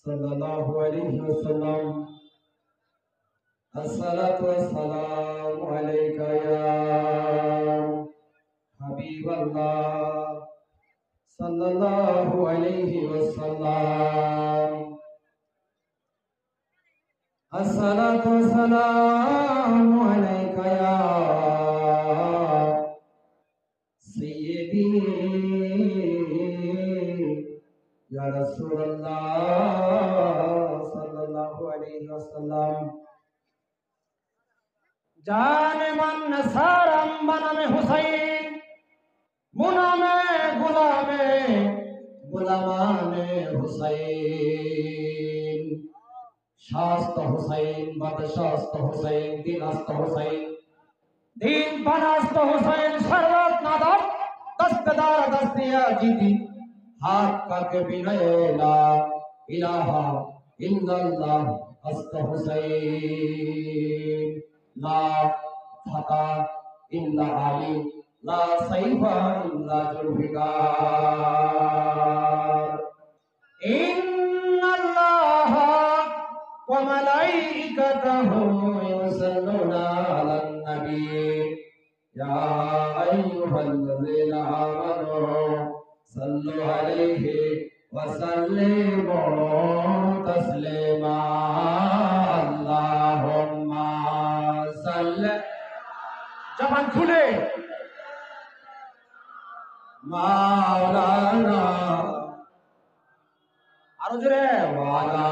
সাল্লাল্লাহু আলাইহি ওয়াসাল্লাম। আসসালাতু ওয়াসসালামু আলাইকা ইয়া হাবিবাল্লাহ সাল্লাল্লাহু আলাইহি ওয়াসাল্লাম। আসসালাতু ওয়াসসালামু আলাইকা ইয়া সাইয়্যিদি ইয়া রাসূলুল্লাহ সাল্লাল্লাহু আলাইহি ওয়াসাল্লাম। জানে মান সারাম বানামে হুসাইন মুনামে গুলামে গুলামানে হুসাইন। শাস্ত হুসাইন বাদশাস্ত হুসাইন দিনাস্ত হুসাইন দিন বানাস্ত হুসাইন শরবত নাদার দস্তদার দস্তিয়া জিদি হাত কাকে বিনয়ে লা ইলাহা ইল্লাল্লাহ আস্ত হুসাইন। লা ফাতা ইল্লা আলী লা সাইফা ইল্লা জুলফিকার। ইন্নাল্লাহা ওয়া মালাইকাতাহু ইউসাল্লুনা আলান নবী ইয়া আইয়ুহাল্লাযীনা আমানু সাল্লু আলাইহি ওয়া সাল্লিমু তাসলিমা। আল্লাহুম্মা সাল্লি জবান খুলে মাওলানা আরো জোরে ওয়ালা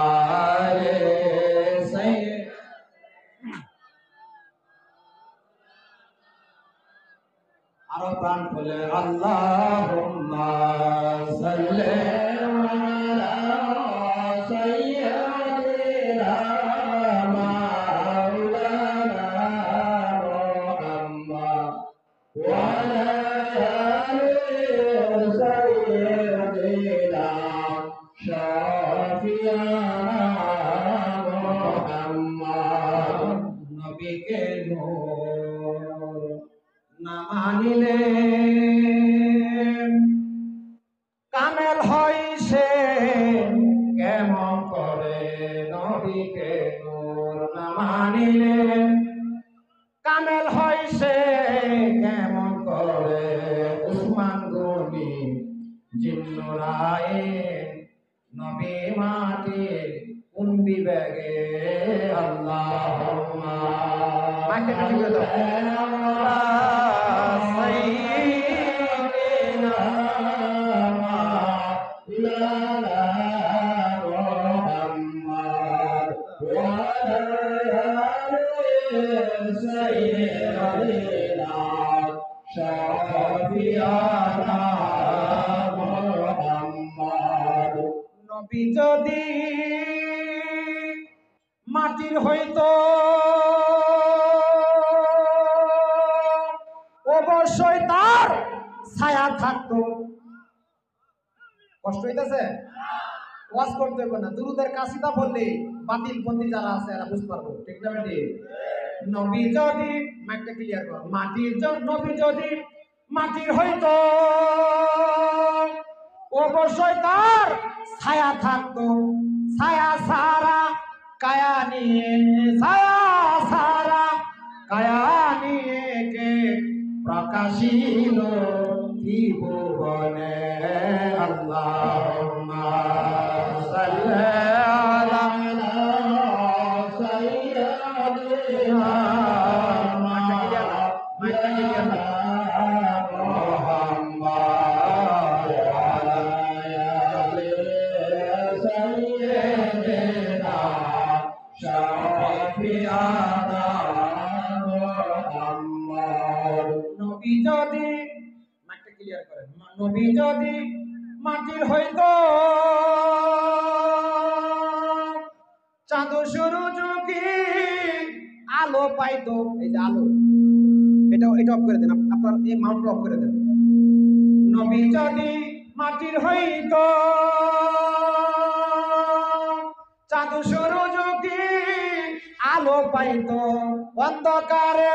আলে সাইয়্যিদ। আরো প্রাণ খুলে আল্লাহুম্মা সাল্লি আলা সাইয়্যিদিনা মাওলানা মুহাম্মদ ওয়া আলা আলি সাইয়্যিদিনা শাফিয়ানা মুহাম্মদ। নবীকে নূর না মানিলে কামেল হয় সে কেমন করে। নবীকে নূর না মানিলে কামেল হয় সে কেমন করে। উসমান গনি জিন্নুরায়ে নবী মাটির কুন্দি ব্যাগে। আল্লাহুম্মা মাকে কাটি করে দাও সাইয়্যিদিনা মাওলানা মুহাম্মদ ওয়া আলা আলি সাইয়্যিদিনা শাফিয়ানা মুহাম্মদ। নবী যদি মাটির হইতো অবশ্যই তার ছায়া থাকতো। কষ্ট হইতেছে ওয়াজ করতে হবে না, দুরুদের কাসিদা বললে বাতিল বন্দি যারা আছে এরা বুঝতে পারবো। ঠিক না বেটি? নবী যদি মাইকটা ক্লিয়ার কর। নবী যদি মাটির হইতো অবশ্যই তার ছায়া থাকতো। ছায়া সারা কায়া নিয়ে ছায়া সারা কায়া নিয়ে কে প্রকাশিল ত্রিভুবনে। আল্লাহুম্মা সাল্লি আলা সাইয়্যিদিনা মুহাম্মদ ওয়া আলা আলি সাইয়্যিদিনা শাফিয়ানা মুহাম্মদ। নবী যদি মাইকটা ক্লিয়ার করেন। নবী যদি মাটির হইতো চাঁদ সূরজ কি আলো পাইতো। এই যে আলো, এটা অফ করে দেন, আপনার এই মাউন্ট অফ করে দেন। নবী যদি মাটির হইতো চাঁদ সূরজ কি আলো পাইতো। অন্ধকারে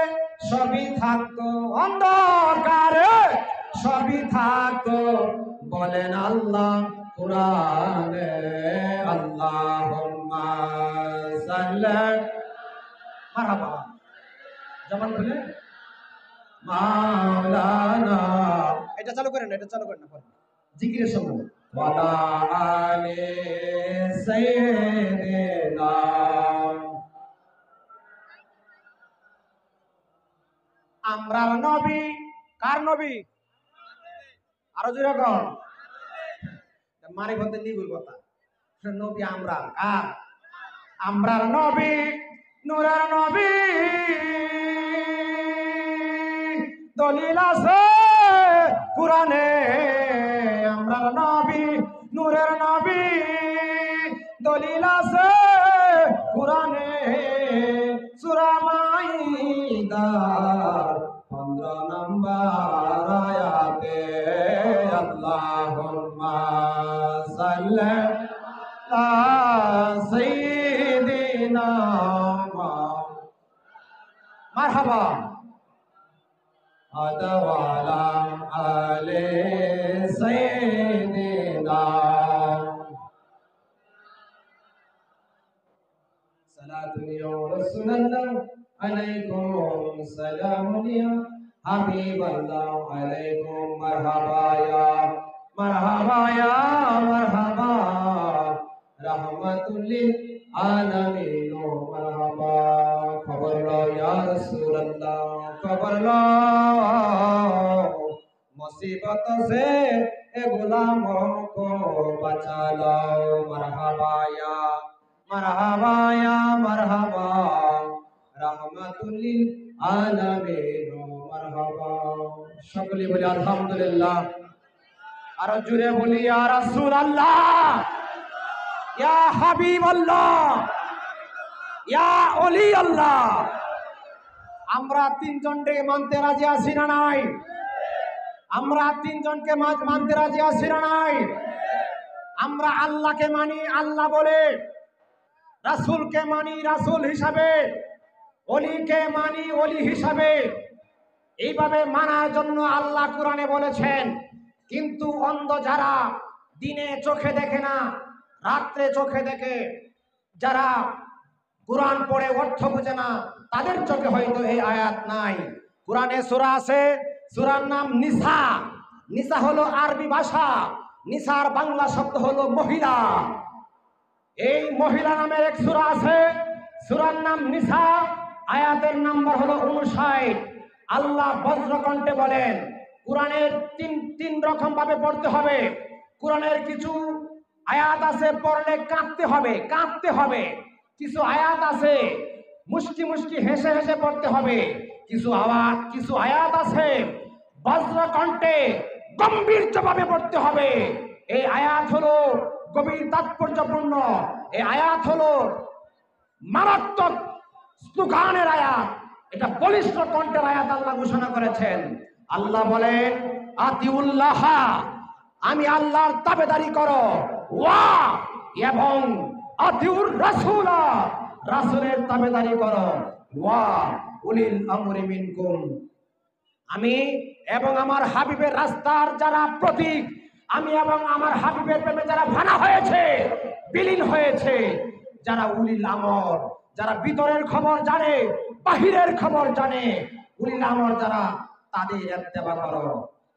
সবই থাকতো, অন্ধকারে সবই থাকতো। বলেন আল্লাহ কুরআনে আল্লাহুম্মা সাল্লি মারহাবা জবান খুলে মাওলানা এটা চালু করেন না পরে জিকিরের সময় ওয়ালা আলি সাইয়্যিদিনা আমরার নবী কার নবী আরো জোরে কর মারি বলতে নিগুর কথা নবী আমরা কার আমরার নবী নূরের নবী দলিল আছে কুরআনে আমরার নবী নূরের নবী দলিল আছে কুরআনে সূরা মাইদা 15 নম্বর আয়াতে আল্লাহুম্মা সাল্লি আলা সাইয়্যিদিনা মারহাবা আদাওয়ালা আলে সাইয়্যিদিনা সালাতুন ইয়া রাসূলুল্লাহ আলাইকুম সালামুন ইয়া হাবিবাল্লাহ আলাইকুম মারহাবা ইয়া মারহাবা রাহমাতুল লিল আলামিন মারহাবা খবর লো ইয়া রাসূলুল্লাহ খবর লো মুসিবত সে এ গুলামों को बचा लो मरहबा या मरहबा रहमतुल लिल आलामीन मरहबा সকলে বলি আলহামদুলিল্লাহ আর জুড়ে বলি ইয়া রাসূলুল্লাহ ইয়া হাবিবাল্লাহ ইয়া ওলি আল্লাহ আমরা তিনজনকে মানতে রাজি আছি না নাই আমরা তিনজনকে মানতে রাজি আছি না নাই আমরা আল্লাহকে মানি আল্লাহ বলে রাসূলকে মানি রাসূল হিসাবে ওলিকে মানি ওলি হিসাবে এইভাবে মানার জন্য আল্লাহ কোরআনে বলেছেন কিন্তু অন্ধ যারা দিনে চোখে দেখে না রাত্রে চোখে দেখে যারা কোরআন পড়ে অর্থ বোঝে না তাদের চোখে হয়তো এই আয়াত নাই কোরআনে সূরা আছে সূরার নাম নিসা নিসা হলো আরবি ভাষা নিসার বাংলা শব্দ হলো মহিলা এই মহিলা নামের এক সূরা আছে সূরার নাম নিসা আয়াতের নাম্বার হলো 59 আল্লাহ বজ্রকণ্ঠে বলেন কোরআনের তিন রকম ভাবে পড়তে হবে কোরআনের কিছু আয়াত আছে পড়লে কাঁদতে হবে কিছু আয়াত আছে মুষ্টি মুষ্টি হেসে হেসে পড়তে হবে কিছু আয়াত আছে বজ্রকণ্ঠে গম্ভীরভাবে পড়তে হবে এই আয়াত হলো গভীর তাৎপর্যপূর্ণ এই আয়াত হলো মারাত্মক স্লোগানের আয়াত এটা বলিষ্ঠ কণ্ঠের আয়াত আল্লাহ ঘোষণা করেছেন আল্লাহ বলেন আতিউল্লাহ আমি আল্লাহর তাবেদারি করো ওয়া এবং আতিউর রাসূল রাসূলের তাবেদারি করো ওয়া উলিল আমরি মিনকুম আমি এবং আমার হাবিবের রাস্তার যারা প্রতীক আমি এবং আমার হাবিবের প্রেমে যারা ভানা হয়েছে বিলীন হয়েছে যারা উলিল আমর যারা ভিতরের খবর জানে বাহিরের খবর জানে উলিল আমর যারা তাদের ইত্তেবা করো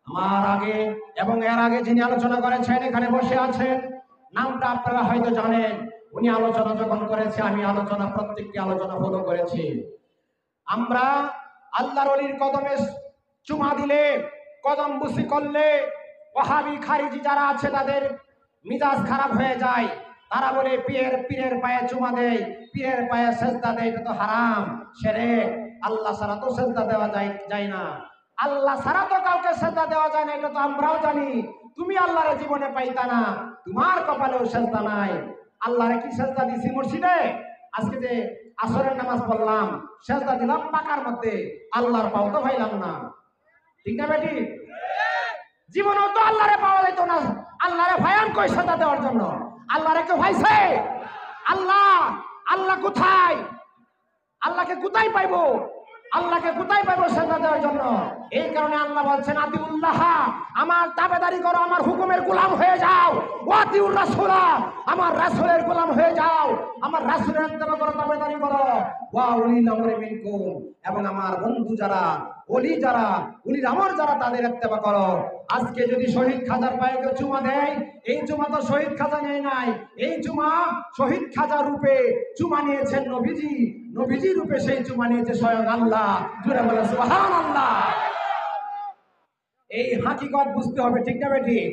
আমার আগে এবং এর আগে যিনি আলোচনা করেছেন এখানে বসে আছেন নামটা আপনারা হয়তো জানেন উনি আলোচনা যখন করেছে আমি প্রত্যেকটি আলোচনা ফলো করেছি আমরা আল্লাহর ওলির কদমে চুমা দিলে কদম বুসি করলে ওয়াহাবি খারিজি যারা আছে তাদের মিজাজ খারাপ হয়ে যায় তারা বলে পীরের পায়ে চুমা দেয় পীরের পায়ে সেজদা দেয় এটা তো হারাম শিরক আল্লাহ ছাড়া তো সেজদা দেওয়া যায় না আল্লাহ ছাড়া তো কাউকে সেজদা দেওয়া যায় না এটা তো আমরাও জানি তুমি আল্লাহর জীবনে পাইতা না তোমার কপালেও সেজদা নাই আল্লাহরে কি সেজদা দিছি মসজিদে আজকে যে আসরের নামাজ পড়লাম সেজদা দিলাম পাকার মধ্যে আল্লাহর পাও তো পাইলাম না ঠিক না বেটি জীবনেও তো আল্লাহরে পাওয়া যেত না আল্লাহরে ভায়ান কই সেজদা দেওয়ার জন্য আল্লাহরে কেউ ভাইছে আল্লাহ কোথায় আল্লাহকে কোথায় পাইবো সেজদা দেওয়ার জন্য এই কারণে আল্লাহ বলছেন আতিউল্লাহ, আমার তাবেদারি করো, আমার হুকুমের গোলাম হয়ে যাও। ওয়াতিউর রাসূলা, আমার রাসূলের গোলাম হয়ে যাও, আমার রাসূলের ইত্তেবা করো, তাবেদারি করো। ওয়া উলিল আমরি মিনকুম, এবং আমার বন্ধু যারা, ওলি যারা, উলিল আমর যারা, তাদের ইত্তেবা করো। আজকে যদি শহীদ খাজার পায়ে কেউ চুমা দেয়, এই চুমা তো শহীদ খাজা নেয় নাই, এই চুমা শহীদ খাজা রূপে চুমা নিয়েছেন নবীজি, নবীজি রূপে সেই চুমা নিয়েছে স্বয়ং আল্লাহ। জুড়ে বলে সুবহানাল্লাহ। এই হাকিকত বুঝতে হবে, ঠিক না বেঠিক?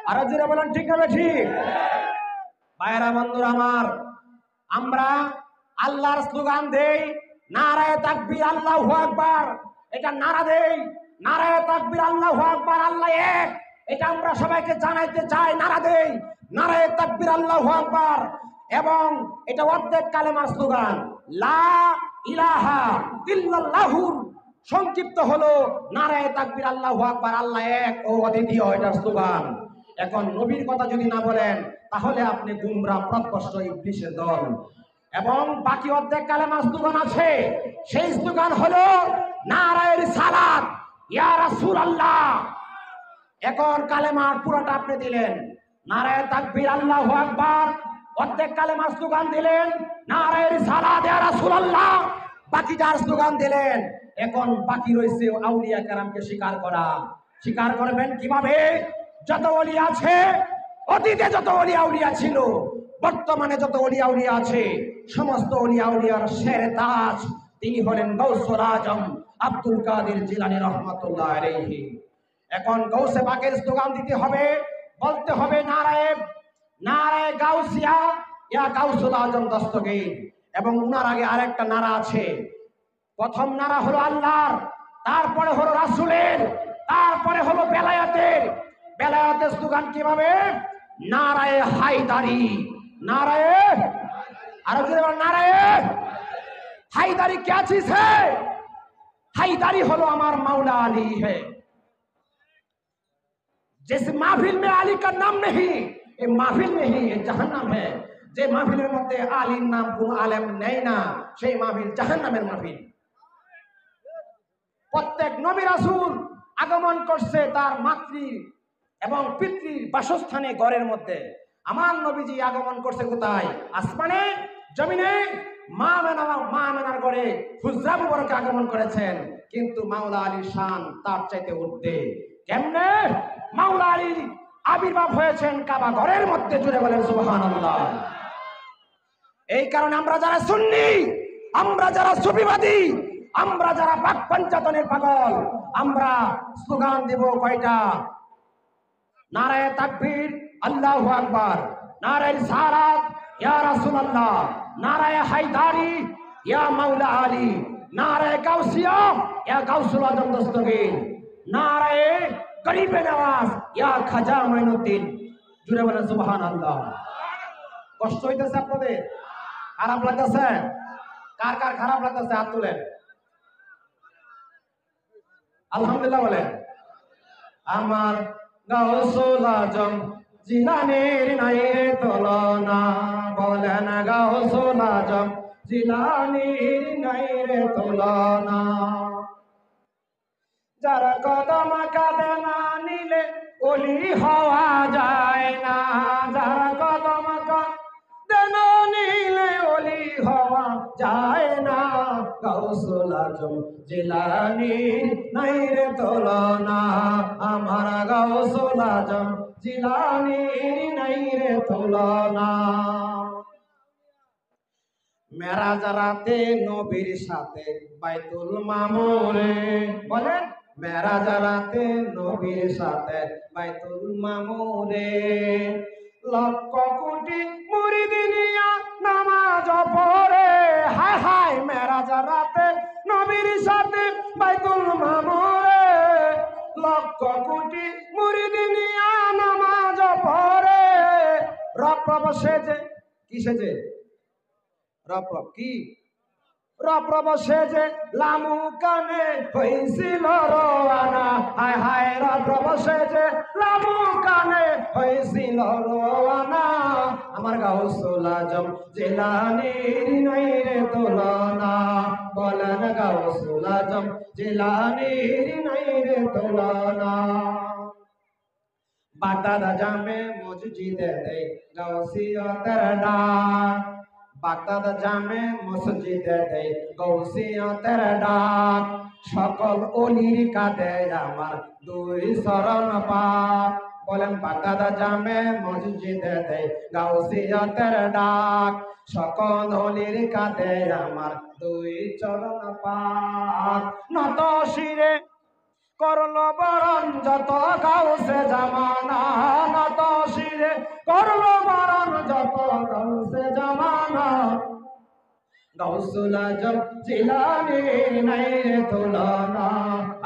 আরো জুড়ে বলেন ঠিক না বেঠিক? ভাইয়েরা বন্ধুরা আমার, আমরা আল্লাহর স্লোগান দেই, নারায়ে তাকবীর আল্লাহু আকবার, এটা নারা দেই, নারায়ে তাকবীর আল্লাহু আকবার, আল্লাহ এক, এটা আমরা সবাইকে জানাইতে চাই, নারা দেই, নারায়ে তাকবীর আল্লাহু আকবার। এবং এটা অর্ধেক কালেমার স্লোগান, লা ইলাহা ইল্লাল্লাহুর সংক্ষিপ্ত হলো নারায়ে তাকবীর আল্লাহু আকবার, আল্লাহ এক ও অদ্বিতীয়, এটার স্লোগান। এখন নবীর কথা যদি না বলেন তাহলে আপনি গুমরা পথভ্রষ্ট ইবলিসের দল। এবং বাকি অর্ধেক কালেমার স্লোগান আছে, সেই স্লোগান হলো নারায়ে রিসালাত, ইয়া রাসূলুল্লাহ। এখন কালেমার পুরোটা আপনি দিলেন, নারায়ে তাকবীর আল্লাহু আকবার, অর্ধেক কালেমার স্লোগান দিলেন নারায়ে রিসালাত, ইয়া রাসূলুল্লাহ, বাকিটার স্লোগান দিলেন। এখন বাকি রয়েছে আউলিয়া কেরামকে স্বীকার করা। স্বীকার করবেন কিভাবে? যত ওলি আছে, অতীতে যত ওলি আউলিয়া ছিল, বর্তমানে যত ওলি আউলিয়া আছে, সমস্ত ওলি আউলিয়ার শেরে তাজ তিনি হলেন গাউসুল আজম আব্দুল কাদের জিলানী রহমাতুল্লাহ আলাইহি। এখন গাউসে পাকের স্লোগান দিতে হবে, বলতে হবে নারায়ে, নারায়ে গাউসিয়া, ইয়া গাউসুল আজম দস্তগীর। এবং উনার আগে আরেকটা নারা আছে, প্রথম নারা হলো আল্লাহর, তারপরে হলো রাসূলের, তারপরে হলো বেলায়েতের। বেলায়েতের স্লোগান কিভাবে? নারায়ে হায়দারি, নারায়ে, আর নারায়ে হায়দারি। क्या चीज है? হায়দারি হলো আমার मौला अली है। जिस महफिल में अली का नाम नहीं, ये महफिल में ही ये जहन्नम है। যে মাহফিলের মধ্যে আলীর নাম কোন আলেম নেই না, সেই মাহফিল জাহান্নামের মাহফিল। প্রত্যেক নবী রাসূল আগমন করছে তার মাতৃ এবং পিতৃ বাসস্থানে, ঘরের মধ্যে। আমার নবীজি আগমন করছে কোথায়? আসমানে, জমিনে, মা মেনার ঘরে হুজরা মুবারকে আগমন করেছেন। কিন্তু মাওলা আলীর শান তার চাইতে ঊর্ধ্বে। কেমনে? মাওলা আলী আবির্ভাব হয়েছেন কাবা ঘরের মধ্যে। জুড়ে বলেন সুবহানাল্লাহ। এই কারণে আমরা যারা সুন্নি, আমরা যারা সুফিবাদী, আমরা যারা পাক পঞ্চাতনের পাগল, আমরা স্লোগান দেব কয়টা? নারায়ে তাকবীর আল্লাহু আকবার, নারায়ে রিসালাত ইয়া রাসূলুল্লাহ, নারায়ে হায়দারি ইয়া মাওলা আলী, নারায়ে গাউসিয়া ইয়া গাউসুল আজম দস্তগীর, নারায়ে গরিবে নওয়াজ ইয়া খাজা মাইনুদ্দিন। জুড়ে বলেন সুবহানাল্লাহ। কষ্ট হইতেছে আপনাদের? খারাপ লাগতেছে? কার কার খারাপ লাগতেছে হাত তুলেন। আলহামদুলিল্লাহ বলেন। আমার গাউসুল আজম জিলানীর নাই রে তুলনা, বলেন গাউসুল আজম জিলানীর নাই রে তুলনা। যারা কদম কাঁধে না নিলে ওলি হওয়া যায় না, যারা কদম কাঁধে না নিলে ওলি হওয়া যায় না। গাউসুল আজম জিলানীর নাই রে তুলনা, আমার গাউসুল আজম জিলানীর নাই রে তুলনা। মেরাজ রাতে নবীর সাথে বাইতুল মামুরে, বলেন মেরাজ রাতে নবীর সাথে বাইতুল মামুরে। লক্ষ কোটি মুরিদ নিয়া নামাজ পড়ে, হায় হায় মেরাজ রাতে নবীর সাথে বাইতুল মামুরে। লক্ষ কোটি মুরিদ নিয়া নামাজ পড়ে, রব সেজে, কি সেজে? রব কি? রব সেজে লামু কানে হইছিল রওয়ানা, হায় হায় রব সেজে লামু কানে হইছিল রওয়ানা। আমার গাউসুল আজম জিলানীর নাই রে তুলনা, বলেন গাউসুল আজম জিলানীর নাই রে তুলনা। বাগদাদ জামে মসজিদে দেয় গাউসিয়তের ডাক, বাগদাদ জামে মসজিদে দেয় গাউসিয়তের ডাক। সকল অলির কাঁধে আমার দুই শরণ পাক, বলেন বাগদাদ জামে মসজিদে দেয় গাউসিয়তের ডাক। সকল অলির কাঁধে আমার দুই চরণ পাক। নত শিরে করলো বরণ যত গাউসে জামানা, নত শিরে করলো বরণ যত গাউসে জামানা। গাউসুল আজম জিলানীর নাই রে তুলনা,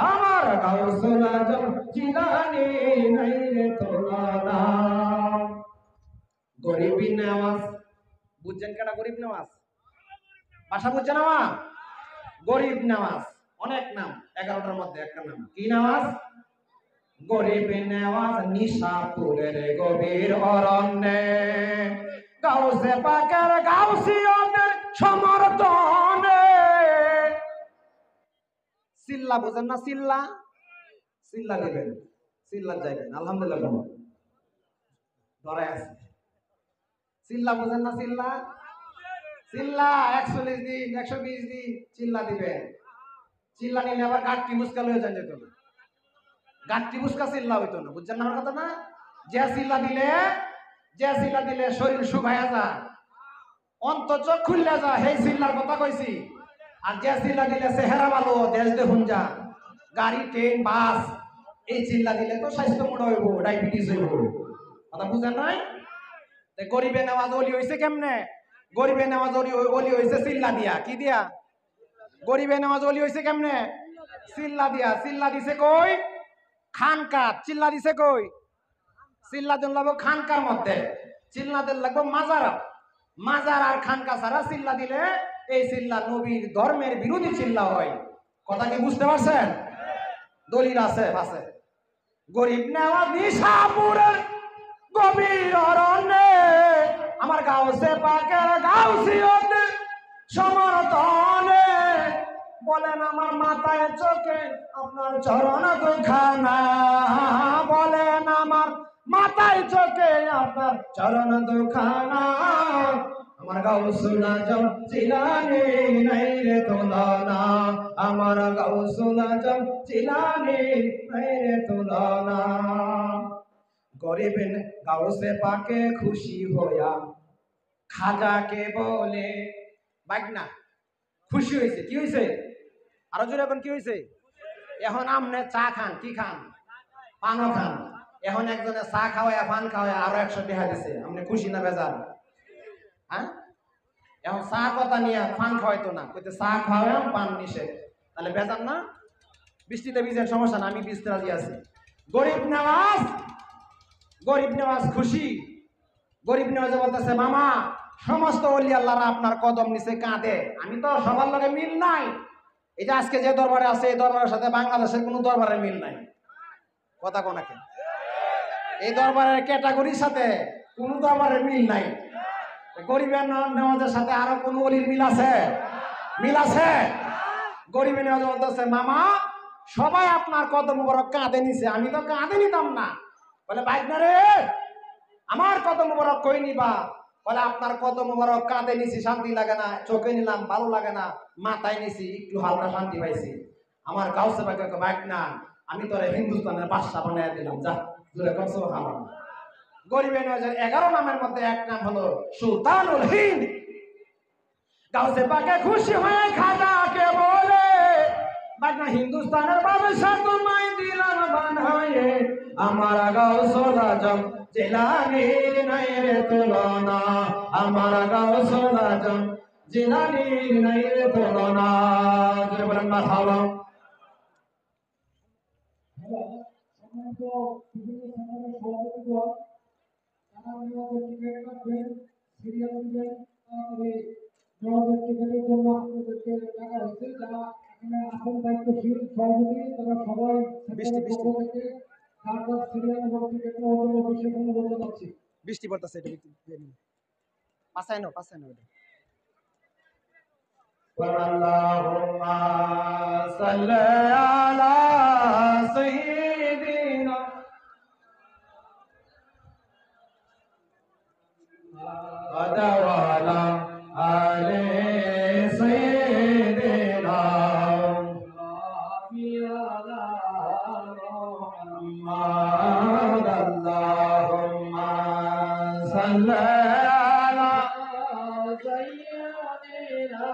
আমার গাউসুল আজম জিলানীর নাই রে তুলনা। গরিবি নেওয়াজ বুঝছেন কেটা? গরিব নেওয়াজ ভাষা বুঝছেন আমার? গরিব নেওয়াজ অনেক নাম, 11টার মধ্যে একটা নাম। কি নামাজ? গরিব নেওয়াজ নিশাপুরের গভীর অরণ্যে, গাউসে পাকের গাউসিয়তের সমর্থনে। সিল্লা বুঝেন না? সিল্লা, সিল্লা দিবেন, সিল্লা যাইবেন। আলহামদুলিল্লাহ ধরে আছে। সিল্লা বুঝেন না? সিল্লা, চিল্লা 41 দিন 120 দিন চিল্লা দিবেন। চিল্লা নিলে আবার গাঁটটি মুস্কা লয়ে যান যেত না, গাঁটটি মুস্কা চিল্লা হইতো না। বুঝছেন না আমার কথা না? যে চিল্লা দিলে শরীর শুকায়া যায়, অন্তর চোখ খুললে যায়, সেই চিল্লার কথা কইছি। আর যে চিল্লা দিলে চেহারা ভালো, দেশ দেখুন যা, গাড়ি ট্রেন বাস, এই চিল্লা দিলে তো স্বাস্থ্য মোটা হইব, ডায়াবেটিস হইব। কথা বুঝেন নাই? গরিবে নেওয়াজ অলি হইছে কেমনে? গরিবে নেওয়াজ অলি হইছে চিল্লা দিয়া। কি দিয়া? গরিবে নেওয়াজ অলি হইছে কেমনে? চিল্লা দিয়া। চিল্লা দিছে কই? খানকার। চিল্লা দিছে কই? চিল্লা দেন লাগবো খানকার মধ্যে, চিল্লা দেন লাগবো মাজার। মাজার আর খানকা ছাড়া চিল্লা দিলে এই চিল্লা নবীর ধর্মের বিরোধী চিল্লা হয়। কথা কি বুঝতে পারছেন? দলিল আছে আছে। গরিব নেওয়াজ নিশাপুরের গভীর অরণ্যে, আমার গাউসে পাকের গাউসিয়তের সমর্থনে। বলেন আমার মাথায় চোখে আপনার চরণ দুখানা, বলেন আমার মাথায় চোখে আপনার চরণ দুখানা। আমার গাউসুল আজম জিলানীর নাই রে তুলনা, আমার গাউসুল আজম জিলানীর নাই রে তুলনা। গরিব গাউসে পাকে খুশি হইয়া খাজাকে বলে, বাগনা খুশি হয়েছে। কি হয়েছে? আরো জোরে এখন কি হয়েছে? এখন আমনে চা খান, কি খান? পানও খান। এখন একজনে চা খাওয়ায় পান খাওয়ায় আরো 100 টাকা দিছে, আপনি খুশি না বেজার? হ্যাঁ, এখন চা কথা নিয়ে পান খাওয়াইতো না, কইতে চা খাওয়াম পান নিষেধ, তাহলে বেজার না? বৃষ্টিতে ভিজের সমস্যা না, আমি ভিজতে রাজি আছি। গরিব নেওয়াজ, গরিব নেওয়াজ খুশি। গরিব নেওয়াজ বলতেছে মামা সমস্ত ওলি আল্লাহরা আপনার কদম নিচে কাঁদে, আমি তো সবার লগে মিল নাই। এই যে আজকে যে দরবারে আছে এই দরবারের সাথে বাংলাদেশের কোনো দরবারের মিল নাই। কথা কোনাকে? এই দরবারের ক্যাটাগরির সাথে কোন দরবারের মিল নাই। গরিবের নেওয়াজের সাথে আরো কোন ওলির মিল আছে? মিল আছে। গরিবের নেওয়াজ বলতেছে মামা সবাই আপনার কদম মুবারক কাঁধে নিছে, আমি তো কাঁধে নিতাম না। বলে বাইকনা রে আমার কদম মুবারক কই নিবা? বলে আপনার কদম মুবারক কাঁধে নিছি, শান্তি লাগে না, চোখে নিলাম ভালো লাগে না, মাথায় নিছি একটু হালকা শান্তি পাইছি। আমার গাউসে পাকে বাইকনা আমি তোরে হিন্দুস্তানের বাদশা বানায় দিলাম, যা জোরে কর সুবহানাল্লাহ। গরিবের নেওয়াজের 11 নামের মধ্যে এক নাম হলো সুলতানুল হিন্দ। গাউসে পাকে খুশি হয়ে খাজাকে বলে বাগনা হিন্দুস্তানের বাদশা তোমায় দিলাম বানায়ে, আমার গাউসুল আজম জিলানীর নাই রে তুলনা, আমার গাউসুল আজম জিলানীর নাই রে তুলনা। জোরে বলেন মারহাবা। বৃষ্টি পড়তেছে। পাশায় নাও আল্লাহুম্মা সাল্লি আলা সাইয়্যিদিনা ওয়ালা আলি সাইয়্যিদিনা মুহাম্মাদ আল্লাহুম্মা সাল্লি আলা সাইয়্যিদিনা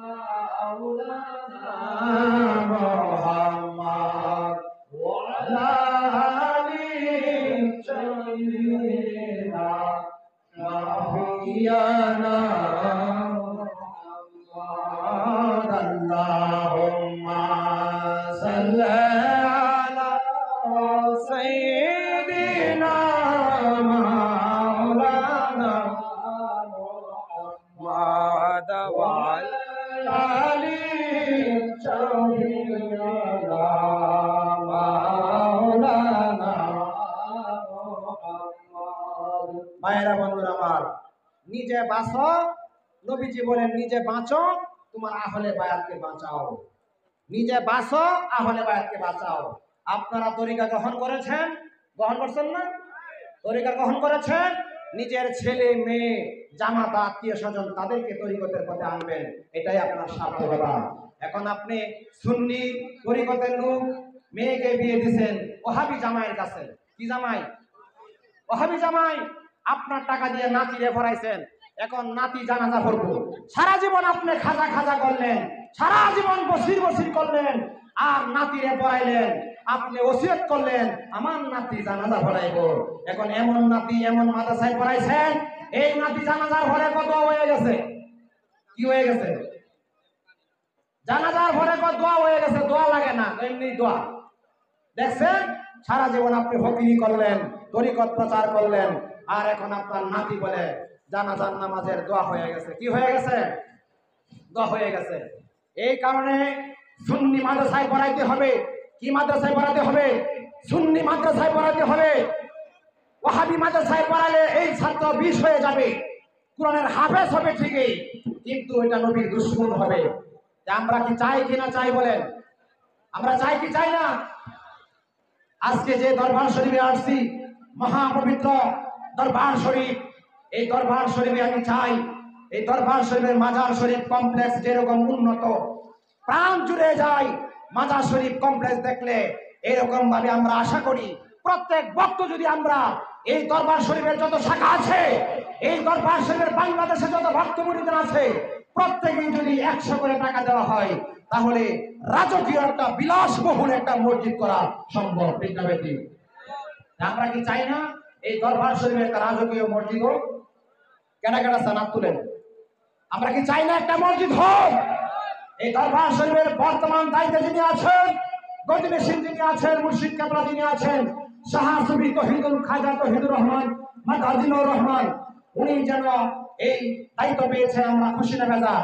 মাওলানা মুহাম্মাদ ওয়ালা আলি সাইয়্যিদিনা শাফিয়ানা মুহাম্মাদ আল্লাহুম্মা সাল্লি আলা সাইয়্যিদিনা মাওলানা মুহাম্মাদ ওয়ালা আলি সাইয়্যিদিনা মাওলানা মুহাম্মাদ। ভাইরা বন্ধুরা আমার, নিজে বাঁচো, নবীজি বলেন নিজে বাঁচো, তোমার আহলে বায়াতকে বাঁচাও। নিজে বাঁচো, আহলে বায়াতকে বাঁচাও। আপনারা তরিকা গ্রহণ করেছেন, গ্রহণ করছেন না? তরিকা গ্রহণ করেছেন, নিজের ছেলে মেয়ে জামাতা আত্মীয় স্বজন তাদেরকে তরিকতের পথে আনবেন, এটাই আপনার সার্থকতা। এখন আপনি সুন্নি তরিকতের লোক মেয়েকে বিয়ে দিয়েছেন ওহাবি জামাইয়ের কাছে। কি জামাই? ওহাবি জামাই। আপনার টাকা দিয়ে নাতিরে পড়াইছেন, এখন নাতি জানাজা পড়বো। সারা জীবন আপনি খাজা খাজা করলেন, সারা জীবন বসির বসির করলেন, আর নাতিরে পড়াইলেন। আপনি ওসিয়ত করলেন আমার নাতি জানাজা পড়াইব। এখন এমন নাতি এমন মাদ্রাসায় পড়াইছেন, এই নাতি জানাজার পরে কত হয়ে গেছে? কি হয়ে গেছে? জানাজার পরে কত দোয়া হয়ে গেছে। দোয়া লাগে না, এমনি দোয়া। দেখছেন, সারা জীবন আপনি ফকিরি করলেন, তরিকত প্রচার করলেন, আর এখন আপনার নাতি বলে জানাজার নামাজের দোয়া হয়ে গেছে। কি হয়ে গেছে? দোয়া হয়ে গেছে। এই কারণে সুন্নি মাদ্রাসায় পড়াইতে হবে। কি মাদ্রাসায় পড়াতে হবে? সুন্নি মাদ্রাসায় পড়াতে হবে। ওয়াহাবি মাদ্রাসায় পড়ালে এই ছাত্র বিষ হয়ে যাবে, কোরআনের হাফেজ হবে ঠিকই, কিন্তু এটা নবীর দুশমন হবে। আমরা কি চাই কিনা? চাই বলেন। আমরা চাই কি চাই না? আজকে যে দরবার শরীফে আসছি, মহাপবিত্র দরবার শরীফ, এই দরবার শরীফে আমি চাই এই দরবার শরীফের মাজার শরীফ কমপ্লেক্স যেরকম উন্নত, প্রাণ জুড়ে যায় মাজার শরীফ কমপ্লেক্স দেখলে, এরকম ভাবে আমরা আশা করি প্রত্যেক বক্ত যদি আমরা এই দরবার শরীফের যত শাখা আছে, এই দরবার শরীফের বাংলাদেশে যত ভক্ত মুরিদ আছে, প্রত্যেকেই যদি 100 করে টাকা দেওয়া হয়, তাহলে রাজকীয় একটা বিলাসবহুল একটা মসজিদ করা সম্ভব। ঠিক না বেটি? আমরা কি চাই না এই দরবার শরীফের একটা রাজকীয় মসজিদ হোক? কেনা কেনা সানাত তুলেন। আমরা কি চাই না একটা মসজিদ হোক? এই দরবার শরীফের বর্তমান দায়িত্বে যিনি আছেন, গদিনশীল যিনি আছেন, মুর্শিদ কাবলা যিনি আছেন, শাহ সুফি তৌহিদুল খাজা তৌহিদুর রহমান মাদাজিনুর রহমান, উনি যেন এই দায়িত্ব পেয়েছেন, আমরা খুশি না বেজার?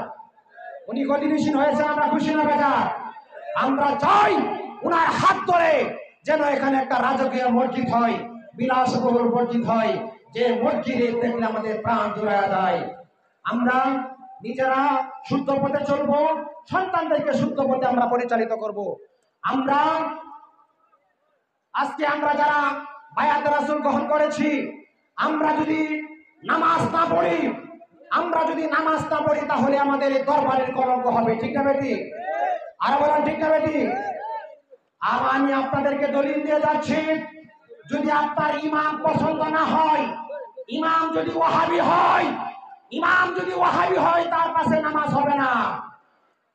উনি গদিনশীল হয়েছেন, আমরা খুশি না বেজার? আমরা চাই উনার হাত ধরে যেন এখানে একটা রাজকীয় মসজিদ হয়, বিলাসবহুল মসজিদ হয়, যে মসজিদে দেখলে আমাদের প্রাণ জুড়ায়া যায়। আমরা নিজেরা শুদ্ধ পথে চলবো, সন্তানদেরকে শুদ্ধ পথে আমরা পরিচালিত করব। আমরা আজকে আমরা যারা বায়াত রাসূল গ্রহণ করেছি, আমরা যদি নামাজ না পড়ি, তাহলে আমাদের এই দরবারের কলঙ্ক হবে। ঠিক না বেটি? আর বলেন ঠিক না বেটি? আর আমি আপনাদেরকে দলিল দিয়ে যাচ্ছি, যদি আপনার ইমাম পছন্দ না হয়, ইমাম যদি ওয়াহাবি হয়, তার পাশে নামাজ হবে না।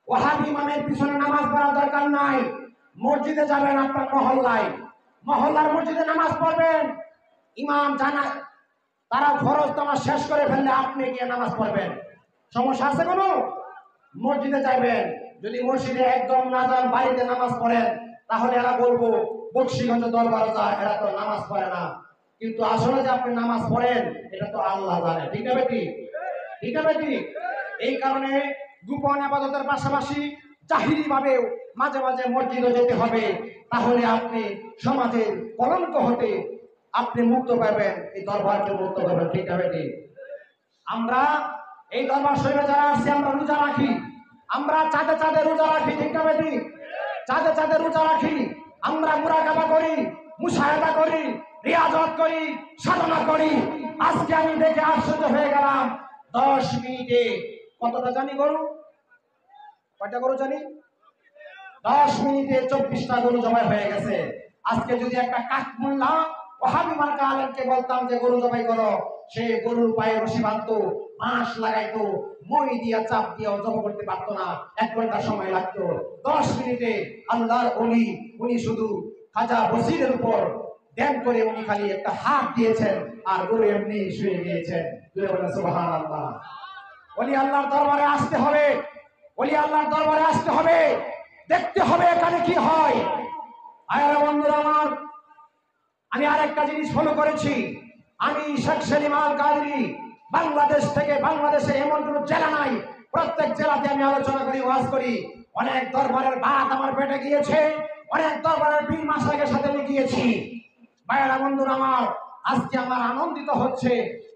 ওয়াহাবি ইমামের পিছনে নামাজ পড়ার দরকার নাই। মসজিদে যাবেন, আপনার মহল্লার মসজিদে নামাজ পড়বেন। ইমাম জানা তারা ফরজ নামাজ শেষ করে ফেললে আপনি গিয়ে নামাজ পড়বেন, সমস্যা আছে কোনো? মসজিদে যাবেন, যদি মসজিদে একদম না যান, বাড়িতে নামাজ পড়েন, তাহলে এরা বলবো বক্সিগঞ্জ দরবারে যায়, এরা তো নামাজ পড়ে না। কিন্তু আসলে যে আপনি নামাজ পড়েন এটা তো আল্লাহ জানে। ঠিক না বেটি? ঠিক না বেটি? এই কারণে গোপন ইবাদতের পাশাপাশি জাহিরি ভাবেও মাঝে মাঝে মসজিদে যেতে হবে, তাহলে আপনি সমাজের কলঙ্ক হতে আপনি মুক্ত পাবেন, এই দরবারকে মুক্ত পাবেন। ঠিক না বেটি? আমরা এই দরবার শরীফে যারা আসছি আমরা রোজা রাখি, আমরা চাঁদে চাঁদে রোজা রাখি, ঠিক না বেটি? চাঁদে চাঁদে রোজা রাখি, আমরা মুরাকাবা করি, মুশাহাদা করি, রিয়াজত করি, সাধনা করি। আজকে আমি দেখে আশ্চর্য হয়ে গেলাম, 10 মিনিটে কতটা জানি গরু, কয়টা গরু জানি? 10 মিনিটে 24টা গরু জবাই হয়ে গেছে। আজকে যদি একটা কাঠমুল্লা ওহাবি মার্কা আলেমকে বলতাম যে গরু জবাই করো, সে গরুর পায়ে রশি বাঁধতো, বাঁশ লাগাইতো, মই দিয়া চাপ দিয়েও জবাই করতে পারতো না, 1 ঘন্টা সময় লাগতো। 10 মিনিটে আল্লাহর ওলি, উনি শুধু খাজা বসিরের উপর ধ্যান করে উনি খালি একটা হাত দিয়েছেন আর গরু এমনি শুয়ে গিয়েছেন। সুবহানাল্লাহ। ওলি আল্লাহর দরবারে আসতে হবে, ওলি আল্লাহর দরবারে আসতে হবে, দেখতে হবে এখানে কি হয়। আয়ারা বন্ধুরা আমার, আমি আরেকটা জিনিস ফলো করেছি। আমি শেখ সেলিম আল কাদরি, বাংলাদেশ থেকে, বাংলাদেশে এমন কোন জেলা নাই, প্রত্যেক জেলাতে আমি আলোচনা করি, ওয়াজ করি। অনেক দরবারের ভাত আমার পেটে গিয়েছে, অনেক দরবারের পীর মাশায়েখের সাথে আমি গিয়েছি। ভাইয়েরা বন্ধুরা আমার, আজকে আমার আনন্দিত হচ্ছে,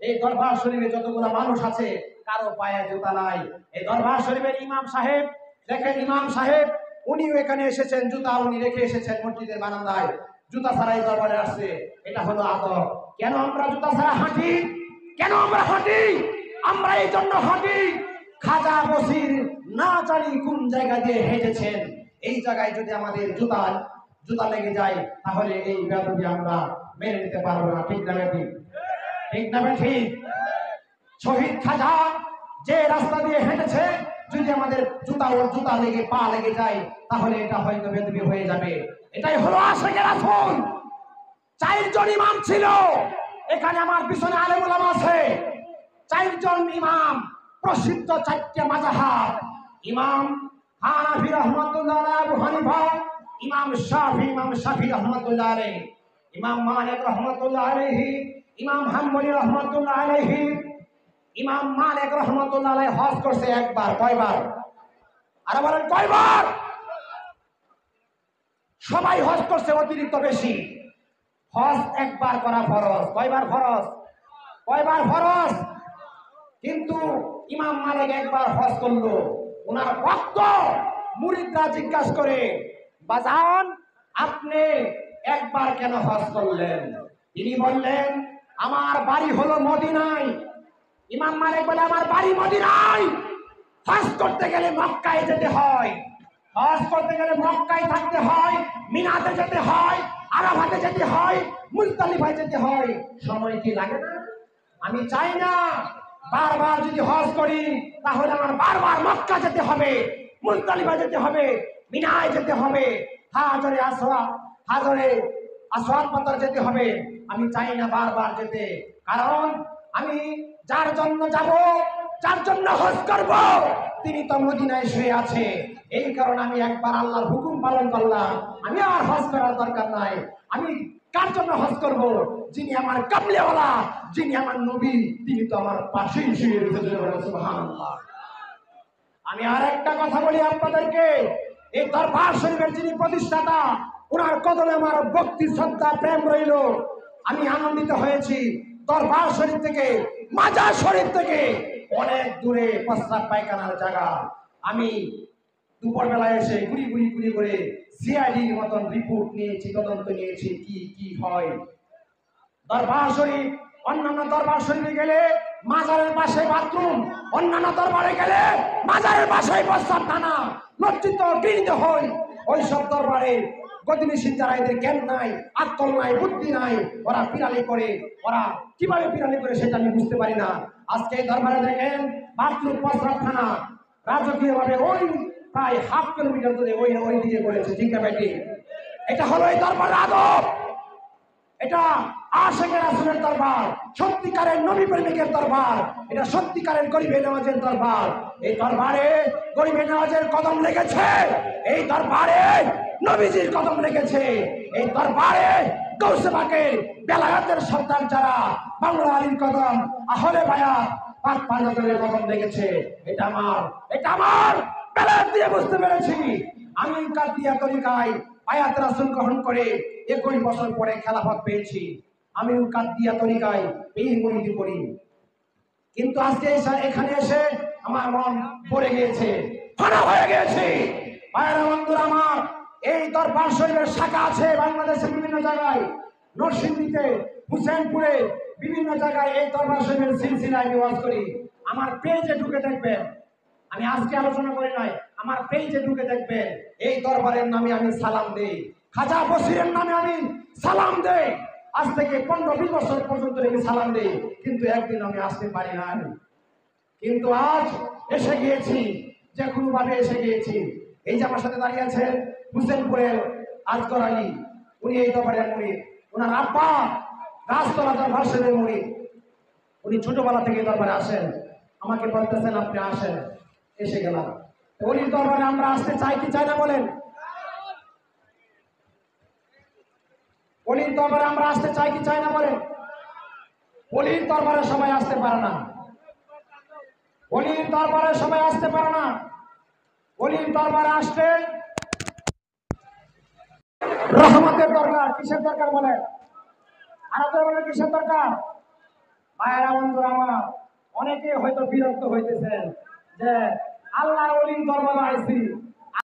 এই দরবার শরীফে যতগুলো মানুষ আছে কারো পায়ে জুতা নাই। এই দরবার শরীফের ইমাম সাহেব, দেখেন ইমাম সাহেব উনিও এখানে এসেছেন, জুতা উনি রেখে এসেছেন মসজিদের বারান্দায়, জুতা ছাড়াই দরবারে আসছে। এটা হলো আদব। কেন আমরা জুতা ছাড়া হাঁটি? কেন আমরা হাঁটি? আমরা এই জন্য হাঁটি, খাজা বসির না জানি কোন জায়গা দিয়ে হেঁটেছেন, এই জায়গায় যদি আমাদের জুতা লেগে যায় তাহলে এই ব্যাপারটি আমরা মেনে নিতে পারবো না। ঠিক না ঠিক? ঠিক না ঠিক? শহীদ খাজা যে রাস্তা দিয়ে হেঁটেছে, যদি আমাদের জুতা লেগে পা লেগে যায় তাহলে এটা হয়তো বেদবি হয়ে যাবে। এটাই হলো আশিকের রাসূল। 4 জন ইমাম ছিল এখানে, আমার পিছনে আলেম ওলামা আছে। 4 জন ইমাম, প্রসিদ্ধ 4টে মাযহাব। ইমাম হানাফি রাহমাতুল্লাহ আলাইহি, আবু হানিফা, ইমাম শাফি রাহমাতুল্লাহ আলাইহি, ইমাম মালিক রাহমাতুল্লাহ আলাইহি, ইমাম হাম্বলি রাহমাতুল্লাহ আলাইহি। ইমাম মালিক রাহমাতুল্লাহ আলাইহি হজ করছে একবার। কয়বার? আর বলেন কয়বার? সবাই হজ করছে অতিরিক্ত বেশি। হজ একবার করা ফরজ। কয়বার ফরজ? কয়বার ফরজ? কিন্তু ইমাম মালিক একবার হজ করলো। ওনার ভক্ত মুরিদরা জিজ্ঞাসা করে, বাজান আপনি একবার কেন হজ করলেন? তিনি বললেন, আমার বাড়ি হলো মদিনায়। ইমাম মালিক বলে, আমার বাড়ি মদিনায়, হজ করতে গেলে মক্কায় যেতে হয়, হজ করতে গেলে মক্কায় থাকতে হয়, মিনাতে যেতে হয়, আরাফাতে যেতে হয়, মুজদালিফায় যেতে হয়। সময় কি লাগে না? আমি চাই না বারবার যদি হজ করি তাহলে আমার বারবার মক্কা যেতে হবে, মুজদালিফা যেতে হবে, মিনায় যেতে হবে, হাজরে আসওয়াদ পাথর যেতে হবে। আমি চাই না বারবার যেতে, কারণ আমি যার জন্য যাব, যার জন্য হজ করব, তিনি তো মদিনায় শুয়ে আছে। এই কারণে আমি একবার আল্লাহর হুকুম পালন করলাম, আমি আর হজ করার দরকার নাই। আমি কার জন্য হজ করব? যিনি আমার কামলিওয়ালা, যিনি আমার নবী, তিনি তো আমার পাশেই শুয়ে রয়েছে। সুবহানাল্লাহ। আমি আর একটা কথা বলি আপনাদেরকে, এই দরবার শরীফের যিনি প্রতিষ্ঠাতা, ওনার কদমে আমার ভক্তি, শ্রদ্ধা, প্রেম রইল। আমি আনন্দিত হয়েছি। দরবার শরীফ থেকে, মাজার শরীফ থেকে অনেক দূরে প্রস্রাব পায়খানার জায়গা। আমি দুপুর বেলায় এসে গুড়ি করে সিআইডির মতন রিপোর্ট নিয়েছি, তদন্ত নিয়েছি কি কি হয়। দরবার শরীফ, অন্যান্য দরবার শরীফে গেলে মাজারের পাশে বাথরুম, অন্যান্য দরবারে গেলে মাজারের পাশে প্রস্রাবখানা, লজ্জিত ঘৃণিত হই। ওইসব দরবারে গদিনিসীন যারা, এদের জ্ঞান নাই, আত্মল নাই, বুদ্ধি নাই, ওরা পিরালি করে। ওরা কিভাবে পিরালি করে সেটা আমি বুঝতে পারি না। আজকে এই দরবারে দেখেন বাথরুম, প্রস্রাবখানা রাজকীয় ভাবে ওই প্রায় 1/2 কিলোমিটার দূরে ওই দিকে করেছে। ঠিক না বেটি? এটা হলো এই দরবারের আদব। এটা আশিকের রাসূলের দরবার, সত্যিকারের নবী প্রেমিকের দরবার, এটা সত্যিকারের গরিবে নওয়াজের দরবার। এই দরবারে গরিবে নওয়াজের কদম লেগেছে, এই দরবারে নবীজির কদম লেগেছে, এই দরবারে গৌসে পাকের বেলায়েতের সন্তান যারা, বাংলা আলীর কদম, আহলে বায়াত, পাক পাঞ্জাবের কদম লেগেছে। এটা আমার বেলায়েত দিয়ে বুঝতে পেরেছি। আমি কাদিয়া তরিকায় বায়াত রাসূল গ্রহণ করে 21 বছর পরে খেলাফত পেয়েছি। আমি কাদিয়া তরিকায় পীর মুরিদি করি। কিন্তু আজকে এখানে এসে আমার মন পড়ে গিয়েছে, ভাড়া হয়ে গেছে। ভাইরা বন্ধুরা আমার, এই দরবার শরীফের শাখা আছে বাংলাদেশের বিভিন্ন জায়গায়, নরসিংদীতে, হুসেনপুরে, বিভিন্ন জায়গায় এই দরবার শরীফের সিলসিলায় আমি ওয়াজ করি। আমার পেজে ঢুকে দেখবেন, আমি আজকে আলোচনা করি নাই, আমার পেজে ঢুকে দেখবেন এই দরবারের নামে আমি সালাম দেই, খাজা বসিরের নামে আমি সালাম দেই। আজ থেকে 15-20 বছর পর্যন্ত আমি সালাম দেই, কিন্তু একদিন আমি আসতে পারি না। কিন্তু আজ এসে গিয়েছি, যে কোনো ভাবে এসে গিয়েছি। এই যে আমার সাথে দাঁড়িয়ে আছে হুসেনপুরের আজগর আলী, উনি এই দরবারের মুরিদ। ওনার আব্বা গাছতলা দরবার শরীফের মুরিদ। উনি ছোটবেলা থেকে দরবারে আসেন, আমাকে বলতেছেন আপনি আসেন, এসে গেলাম। অলির দরবারে আমরা আসতে চাই কি চাই না বলেন? অলির দরবারে আমরা আসতে চাই কি চাই না বলেন? অলির দরবারে সবাই আসতে পারে না, অলির দরবারে সবাই আসতে পারে না। অলির দরবারে আসতে রহমতের দরকার। কিসের দরকার বলেন? আর বলেন কিসের দরকার? ভাইয়েরা বন্ধুরা আমার, অনেকে হয়তো বিরক্ত হইতেছেন যে আল্লাহর অলির দরবারে আইছি,